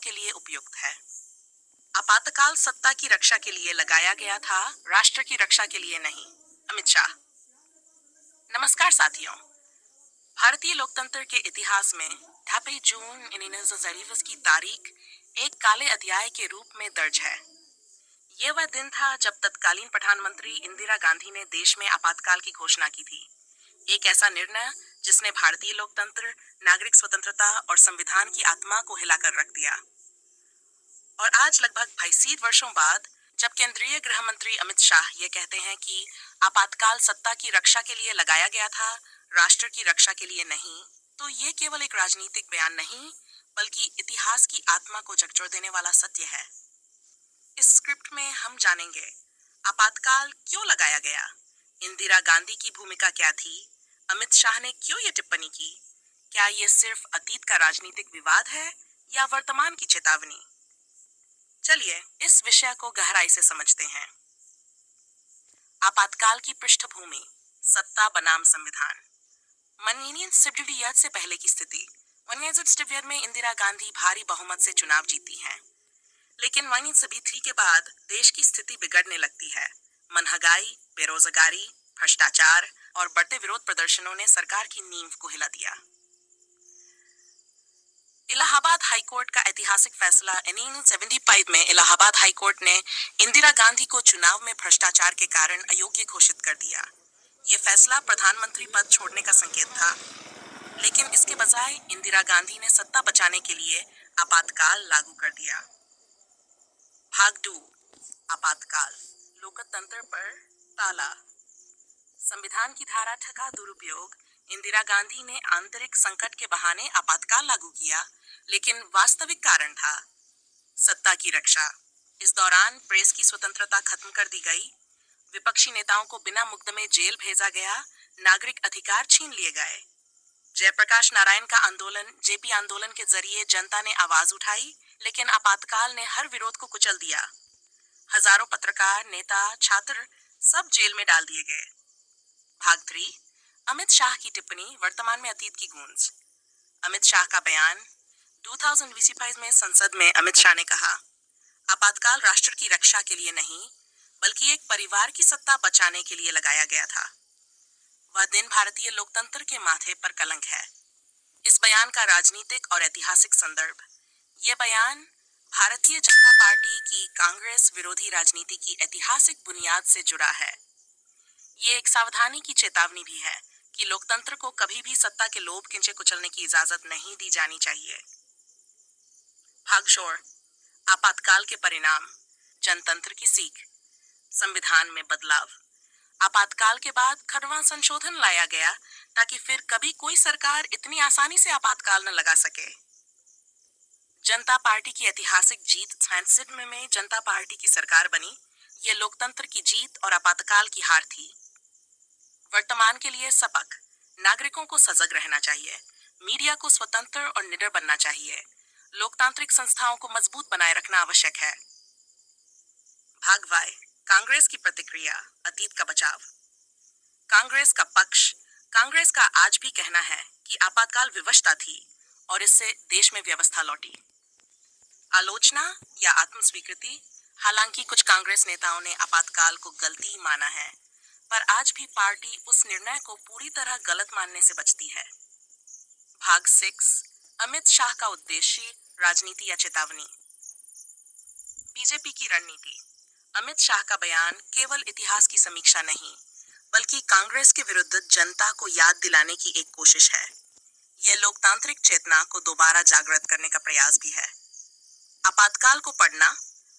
के लिए उपयुक्त है। आपातकाल सत्ता की रक्षा के लिए लगाया गया था, राष्ट्र की रक्षा के लिए नहीं। अमित शाह। नमस्कार साथियों। भारतीय लोकतंत्र के इतिहास में 26 जून 1923 की तारीख एक काले अध्याय के रूप में दर्ज है। ये वह दिन था जब तत्कालीन प्रधानमंत्री इंदिरा गांधी ने देश में आपातकाल की घोषणा की थी। एक ऐसा निर्णय जिसने भारतीय लोकतंत्र, नागरिक स्वतंत्रता और संविधान की आत्मा को हिलाकर रख दिया। और आज लगभग 22 वर्षों बाद जब केंद्रीय गृह मंत्री अमित शाह ये कहते हैं कि आपातकाल सत्ता की रक्षा के लिए लगाया गया था, राष्ट्र की रक्षा के लिए नहीं, तो ये केवल एक राजनीतिक बयान नहीं, बल्कि इतिहास की आत्मा को झकझोर देने वाला सत्य है। इस स्क्रिप्ट में हम जानेंगे आपातकाल क्यों लगाया गया, इंदिरा गांधी की भूमिका क्या थी, अमित शाह ने क्यों ये टिप्पणी की, क्या ये सिर्फ अतीत का राजनीतिक विवाद है या वर्तमान की चेतावनी। चलिए इस विषय को गहराई से समझते हैं। आपातकाल की पृष्ठभूमि, सत्ता बनाम संविधान। 1970 से पहले की स्थिति। 1970 में इंदिरा गांधी भारी बहुमत से चुनाव जीती हैं, लेकिन 1973 के बाद देश की स्थिति बिगड़ने लगती है। महंगाई, बेरोजगारी, भ्रष्टाचार और बढ़ते विरोध प्रदर्शनों ने सरकार की नींव को हिला दिया। इलाहाबाद हाईकोर्ट का ऐतिहासिक फैसला 1975 में इलाहाबाद हाईकोर्ट ने इंदिरा गांधी को चुनाव में भ्रष्टाचार के कारण अयोग्य घोषित कर दिया। ये फैसला प्रधानमंत्री पद छोड़ने का संकेत था, लेकिन इसके बजाय इंदिरा गांधी ने सत्ता बचाने के लिए आपातकाल लागू कर दिया। भाग 2, आपातकाल, लोकतंत्र पर ताला। संविधान की धारा का दुरुपयोग। इंदिरा गांधी ने आंतरिक संकट के बहाने आपातकाल लागू किया, लेकिन वास्तविक कारण था सत्ता की रक्षा। इस दौरान प्रेस की स्वतंत्रता खत्म कर दी गई, विपक्षी नेताओं को बिना मुकदमे जेल भेजा गया, नागरिक अधिकार छीन लिए गए। जयप्रकाश नारायण का आंदोलन, जेपी आंदोलन के जरिए जनता ने आवाज उठाई, लेकिन आपातकाल ने हर विरोध को कुचल दिया। हजारों पत्रकार, नेता, छात्र सब जेल में डाल दिए गए। भाग 3, अमित शाह की टिप्पणी, वर्तमान में अतीत की गूंज। अमित शाह का बयान। 2025 में संसद में अमित शाह ने कहा, आपातकाल राष्ट्र की रक्षा के लिए नहीं, बल्कि एक परिवार की सत्ता बचाने के लिए लगाया गया था। वह दिन भारतीय लोकतंत्र के माथे पर कलंक है। इस बयान का राजनीतिक और ऐतिहासिक संदर्भ। ये बयान भारतीय जनता पार्टी की कांग्रेस विरोधी राजनीति की ऐतिहासिक बुनियाद से जुड़ा है। ये एक सावधानी की चेतावनी भी है कि लोकतंत्र को कभी भी सत्ता के लोभ खींचे कुचलने की इजाजत नहीं दी जानी चाहिए। भाग 4, आपातकाल के परिणाम, जनतंत्र की सीख। संविधान में बदलाव। आपातकाल के बाद 11वां संशोधन लाया गया ताकि फिर कभी कोई सरकार इतनी आसानी से आपातकाल न लगा सके। जनता पार्टी की ऐतिहासिक जीत। 67 में जनता पार्टी की सरकार बनी। ये लोकतंत्र की जीत और आपातकाल की हार थी। वर्तमान के लिए सबक, नागरिकों को सजग रहना चाहिए, मीडिया को स्वतंत्र और निडर बनना चाहिए, लोकतांत्रिक संस्थाओं को मजबूत बनाए रखना आवश्यक है। भाग वाई, कांग्रेस की प्रतिक्रिया, अतीत का बचाव। कांग्रेस का पक्ष। कांग्रेस का आज भी कहना है कि आपातकाल विवशता थी और इससे देश में व्यवस्था लौटी। आलोचना या आत्मस्वीकृति। हालांकि कुछ कांग्रेस नेताओं ने आपातकाल को गलती माना है, पर आज भी पार्टी उस निर्णय को पूरी तरह गलत मानने से बचती है। भाग 6, अमित शाह का उद्देश्य, राजनीति या चेतावनी। बीजेपी की रणनीति। अमित शाह का बयान केवल इतिहास की समीक्षा नहीं, बल्कि कांग्रेस के विरुद्ध जनता को याद दिलाने की एक कोशिश है। यह लोकतांत्रिक चेतना को दोबारा जागृत करने का प्रयास भी है। आपातकाल को पढ़ना।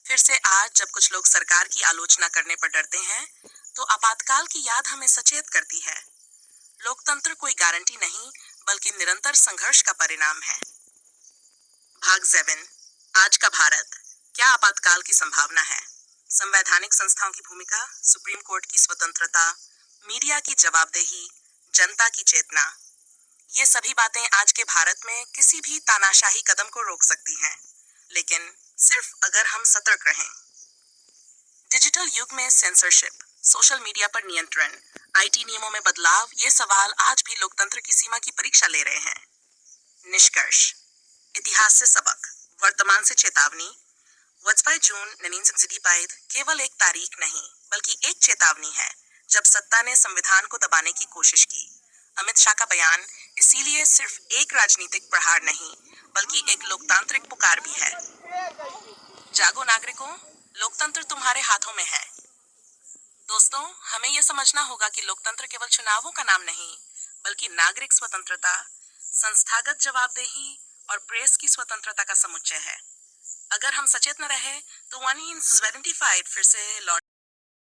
फिर से आज जब कुछ लोग सरकार की आलोचना करने पर डरते हैं, तो आपातकाल की याद हमें सचेत करती है। लोकतंत्र कोई गारंटी नहीं, बल्कि निरंतर संघर्ष का परिणाम है। भाग 7, आज का भारत, क्या आपातकाल की संभावना है। संवैधानिक संस्थाओं की भूमिका, सुप्रीम कोर्ट की स्वतंत्रता, मीडिया की जवाबदेही, जनता की चेतना। ये सभी बातें आज के भारत में किसी भी तानाशाही कदम को रोक सकती हैं, लेकिन सिर्फ अगर हम सतर्क रहें। डिजिटल युग में सेंसरशिप, सोशल मीडिया पर नियंत्रण, आईटी नियमों में बदलाव, ये सवाल आज भी लोकतंत्र की सीमा की परीक्षा ले रहे हैं। निष्कर्ष, इतिहास से सबक। वर्तमान से चेतावनी। वज्रपात जून 1975 केवल एक तारीख नहीं बल्कि एक चेतावनी है जब सत्ता ने संविधान को दबाने की कोशिश की। अमित शाह का बयान इसीलिए सिर्फ एक राजनीतिक प्रहार नहीं बल्कि एक लोकतांत्रिक पुकार भी है। जागो नागरिकों, लोकतंत्र तुम्हारे हाथों में है। दोस्तों, हमें यह समझना होगा कि लोकतंत्र केवल चुनावों का नाम नहीं बल्कि नागरिक स्वतंत्रता, संस्थागत जवाबदेही और प्रेस की स्वतंत्रता का समुच्चय है। अगर हम सचेत न रहे तो 1975 फिर से लौट